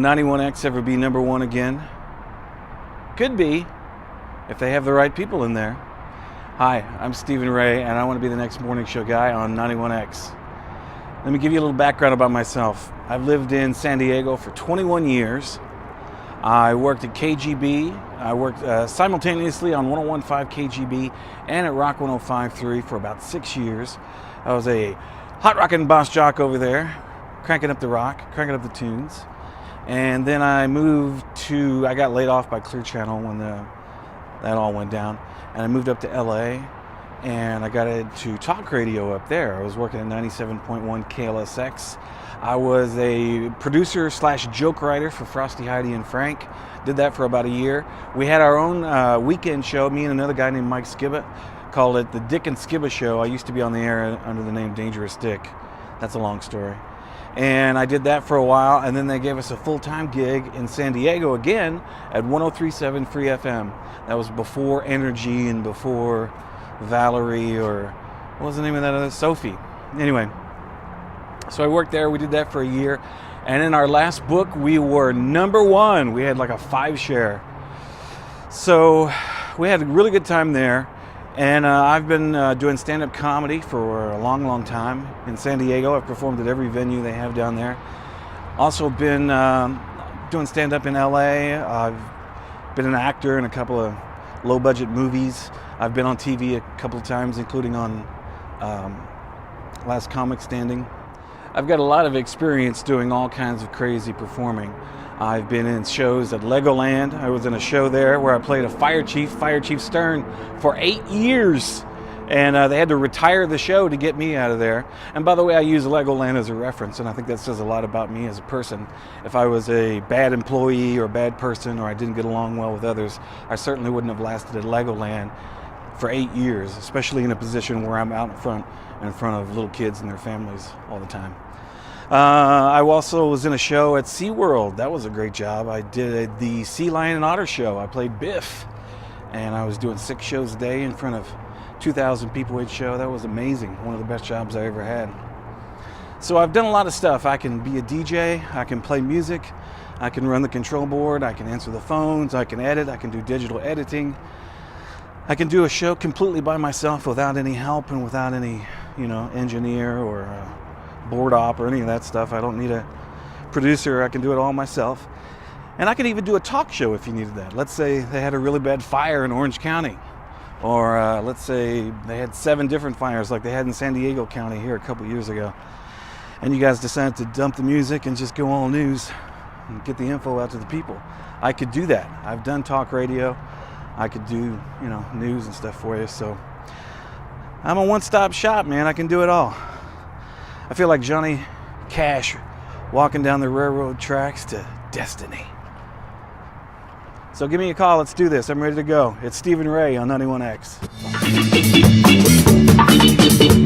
91X ever be number one again? Could be, if they have the right people in there. Hi, I'm Stephen Ray, and I want to be the next morning show guy on 91X. Let me give you a little background about myself. I've lived in San Diego for 21 years. I worked at KGB. I worked simultaneously on 101.5 KGB and at Rock 105.3 for about 6 years. I was a hot rockin' boss jock over there, cranking up the rock, cranking up the tunes. And then I got laid off by Clear Channel when that all went down. And I moved up to LA and I got into talk radio up there. I was working at 97.1 KLSX. I was a producer / joke writer for Frosty, Heidi, and Frank. Did that for about a year. We had our own weekend show, me and another guy named Mike Skibba, called it the Dick and Skibba Show. I used to be on the air under the name Dangerous Dick. That's a long story. And I did that for a while, and then they gave us a full-time gig in San Diego again at 103.7 Free FM. That was before Energy and before Valerie, or what was the name of that other? Sophie. Anyway, so I worked there. We did that for a year. And in our last book, we were number one. We had like a 5-share. So we had a really good time there. And I've been doing stand-up comedy for a long, long time in San Diego. I've performed at every venue they have down there. Also been doing stand-up in LA. I've been an actor in a couple of low-budget movies. I've been on TV a couple of times, including on Last Comic Standing. I've got a lot of experience doing all kinds of crazy performing. I've been in shows at LegoLand. I was in a show there where I played a Fire Chief Stern, for 8 years. And they had to retire the show to get me out of there. And by the way, I use LegoLand as a reference, and I think that says a lot about me as a person. If I was a bad employee or a bad person, or I didn't get along well with others, I certainly wouldn't have lasted at LegoLand for 8 years, especially in a position where I'm out in front of little kids and their families all the time. I also was in a show at SeaWorld. That was a great job. I did the Sea Lion and Otter show. I played Biff, and I was doing 6 shows a day in front of 2,000 people each show. That was amazing. One of the best jobs I ever had. So I've done a lot of stuff. I can be a DJ. I can play music. I can run the control board. I can answer the phones. I can edit. I can do digital editing. I can do a show completely by myself without any help and without any, engineer or board op or any of that stuff. I don't need a producer. I can do it all myself. And I can even do a talk show if you needed that. Let's say they had a really bad fire in Orange County. Or let's say they had 7 different fires like they had in San Diego County here a couple years ago. And you guys decided to dump the music and just go all news and get the info out to the people. I could do that. I've done talk radio. I could do, news and stuff for you. So I'm a one-stop shop, man. I can do it all. I feel like Johnny Cash walking down the railroad tracks to destiny. So give me a call. Let's do this. I'm ready to go. It's Stephen Ray on 91X.